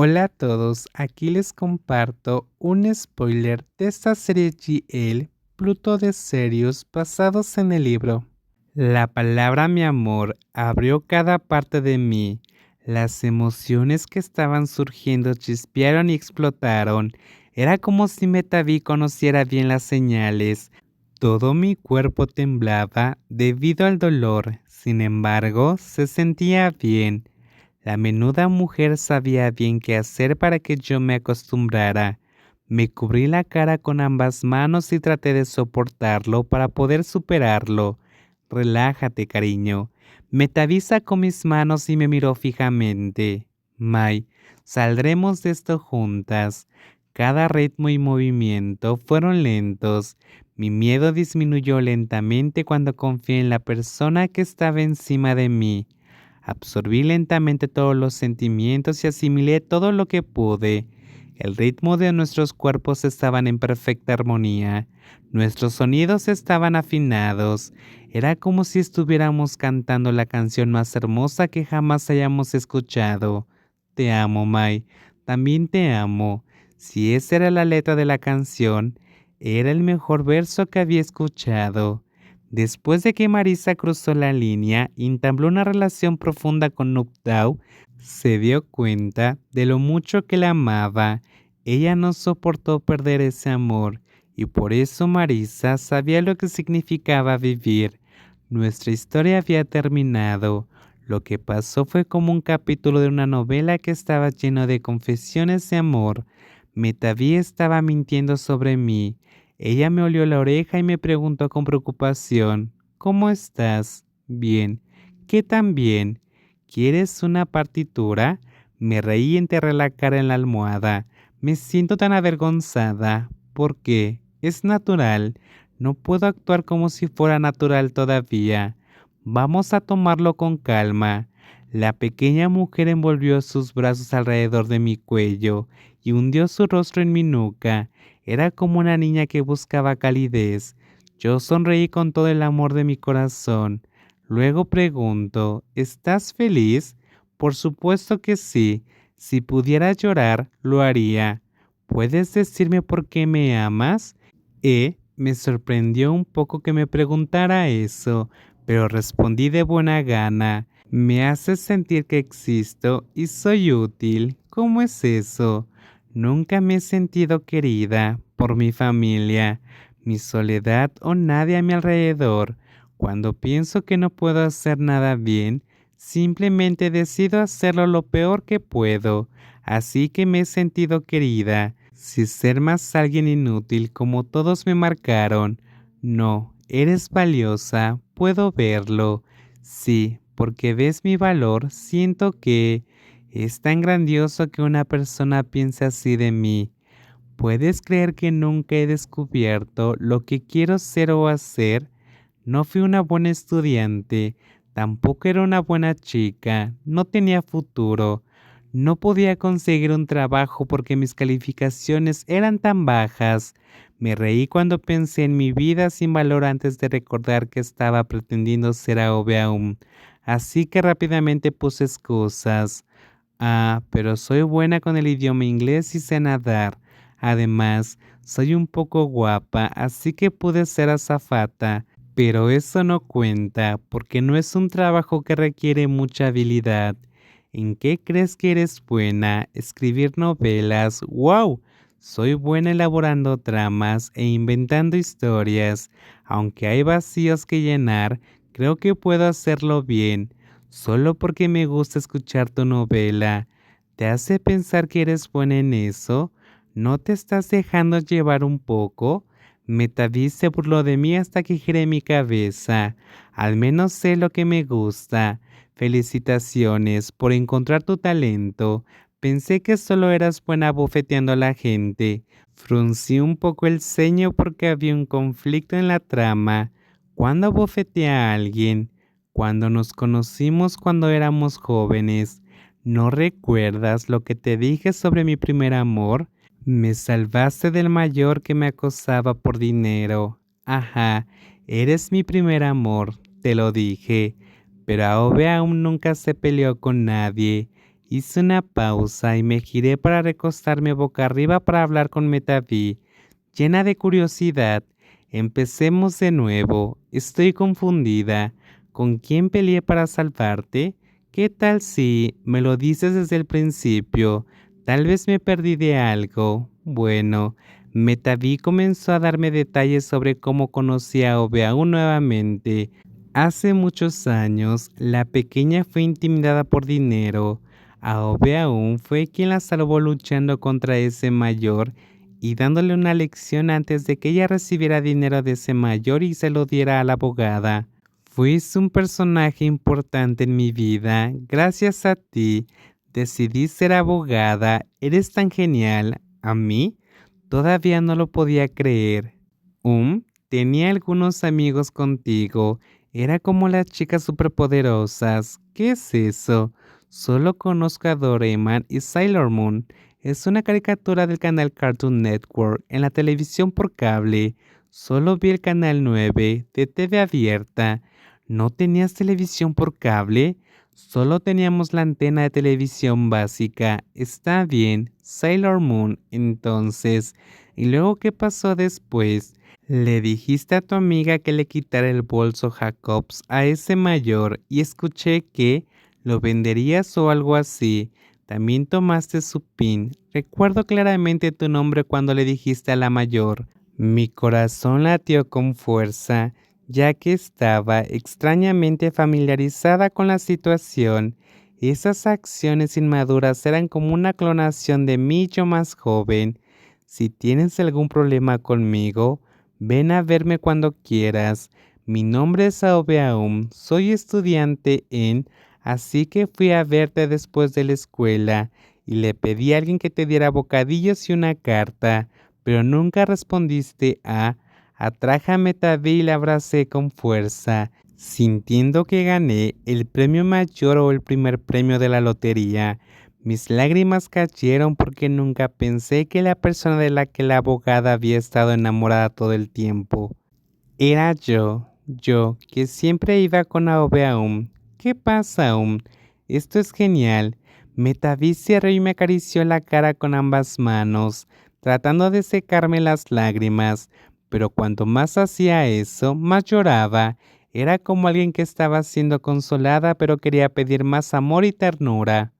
Hola a todos, aquí les comparto un spoiler de esta serie GL, Pluto de Sirius, basados en el libro. La palabra mi amor abrió cada parte de mí. Las emociones que estaban surgiendo chispearon y explotaron. Era como si Metaví conociera bien las señales. Todo mi cuerpo temblaba debido al dolor, sin embargo, se sentía bien. La menuda mujer sabía bien qué hacer para que yo me acostumbrara. Me cubrí la cara con ambas manos y traté de soportarlo para poder superarlo. Relájate, cariño. Me taviza con mis manos y me miró fijamente. Mai, saldremos de esto juntas. Cada ritmo y movimiento fueron lentos. Mi miedo disminuyó lentamente cuando confié en la persona que estaba encima de mí. Absorbí lentamente todos los sentimientos y asimilé todo lo que pude. El ritmo de nuestros cuerpos estaban en perfecta armonía. Nuestros sonidos estaban afinados. Era como si estuviéramos cantando la canción más hermosa que jamás hayamos escuchado. Te amo, Mai. También te amo. Si esa era la letra de la canción, era el mejor verso que había escuchado. Después de que Marisa cruzó la línea y entabló una relación profunda con Nukdao, se dio cuenta de lo mucho que la amaba. Ella no soportó perder ese amor y por eso Marisa sabía lo que significaba vivir. Nuestra historia había terminado. Lo que pasó fue como un capítulo de una novela que estaba lleno de confesiones de amor. Metaví estaba mintiendo sobre mí. Ella me olió la oreja y me preguntó con preocupación, ¿cómo estás? Bien. ¿Qué tan bien? ¿Quieres una partitura? Me reí y enterré la cara en la almohada. Me siento tan avergonzada. ¿Por qué? Es natural. No puedo actuar como si fuera natural todavía. Vamos a tomarlo con calma. La pequeña mujer envolvió sus brazos alrededor de mi cuello y hundió su rostro en mi nuca. Era como una niña que buscaba calidez. Yo sonreí con todo el amor de mi corazón. Luego pregunto, ¿estás feliz? Por supuesto que sí. Si pudiera llorar, lo haría. ¿Puedes decirme por qué me amas? Me sorprendió un poco que me preguntara eso, pero respondí de buena gana. Me hace sentir que existo y soy útil. ¿Cómo es eso? Nunca me he sentido querida por mi familia, mi soledad o nadie a mi alrededor. Cuando pienso que no puedo hacer nada bien, simplemente decido hacerlo lo peor que puedo. Así que me he sentido querida, sin ser más alguien inútil como todos me marcaron. No, eres valiosa, puedo verlo. Sí, porque ves mi valor, siento que es tan grandioso que una persona piense así de mí. ¿Puedes creer que nunca he descubierto lo que quiero ser o hacer? No fui una buena estudiante, tampoco era una buena chica, no tenía futuro. No podía conseguir un trabajo porque mis calificaciones eran tan bajas. Me reí cuando pensé en mi vida sin valor antes de recordar que estaba pretendiendo ser AOV aún. Así que rápidamente puse excusas. Pero soy buena con el idioma inglés y sé nadar. Además, soy un poco guapa, así que pude ser azafata. Pero eso no cuenta, porque no es un trabajo que requiere mucha habilidad. ¿En qué crees que eres buena? Escribir novelas. ¡Wow! Soy buena elaborando tramas e inventando historias. Aunque hay vacíos que llenar, creo que puedo hacerlo bien. Solo porque me gusta escuchar tu novela. ¿Te hace pensar que eres buena en eso? ¿No te estás dejando llevar un poco? Metaví se burló de mí hasta que giré mi cabeza. Al menos sé lo que me gusta. Felicitaciones por encontrar tu talento. Pensé que solo eras buena bofeteando a la gente. Fruncí un poco el ceño porque había un conflicto en la trama. ¿Cuándo bofeteé a alguien? Cuando nos conocimos cuando éramos jóvenes. ¿No recuerdas lo que te dije sobre mi primer amor? Me salvaste del mayor que me acosaba por dinero. Ajá, eres mi primer amor, te lo dije. Pero Aobe aún nunca se peleó con nadie. Hice una pausa y me giré para recostarme boca arriba para hablar con Metaví. Llena de curiosidad, empecemos de nuevo. Estoy confundida. ¿Con quién peleé para salvarte? ¿Qué tal si me lo dices desde el principio? Tal vez me perdí de algo. Bueno, Metaví comenzó a darme detalles sobre cómo conocí a Obeaun nuevamente. Hace muchos años, la pequeña fue intimidada por dinero. Aobeaun fue quien la salvó luchando contra ese mayor y dándole una lección antes de que ella recibiera dinero de ese mayor y se lo diera a la abogada. Fuiste un personaje importante en mi vida. Gracias a ti, decidí ser abogada. Eres tan genial. ¿A mí? Todavía no lo podía creer. Tenía algunos amigos contigo. Era como las chicas superpoderosas. ¿Qué es eso? Solo conozco a Doraemon y Sailor Moon. Es una caricatura del canal Cartoon Network en la televisión por cable. Solo vi el canal 9 de TV abierta. ¿No tenías televisión por cable? Solo teníamos la antena de televisión básica. Está bien, Sailor Moon, entonces. ¿Y luego qué pasó después? Le dijiste a tu amiga que le quitara el bolso Jacobs a ese mayor y escuché que lo venderías o algo así. También tomaste su pin. Recuerdo claramente tu nombre cuando le dijiste a la mayor. Mi corazón latió con fuerza, ya que estaba extrañamente familiarizada con la situación. Esas acciones inmaduras eran como una clonación de mí yo más joven. Si tienes algún problema conmigo, ven a verme cuando quieras. Mi nombre es Aobeaum, soy estudiante así que fui a verte después de la escuela y le pedí a alguien que te diera bocadillos y una carta, pero nunca respondiste atraje a Metaví y la abracé con fuerza, sintiendo que gané el premio mayor o el primer premio de la lotería. Mis lágrimas cayeron porque nunca pensé que la persona de la que la abogada había estado enamorada todo el tiempo era yo que siempre iba con Aobeaum. ¿Qué pasa, Esto es genial. Metaví se rió y me acarició la cara con ambas manos, tratando de secarme las lágrimas, pero cuanto más hacía eso, más lloraba. Era como alguien que estaba siendo consolada pero quería pedir más amor y ternura.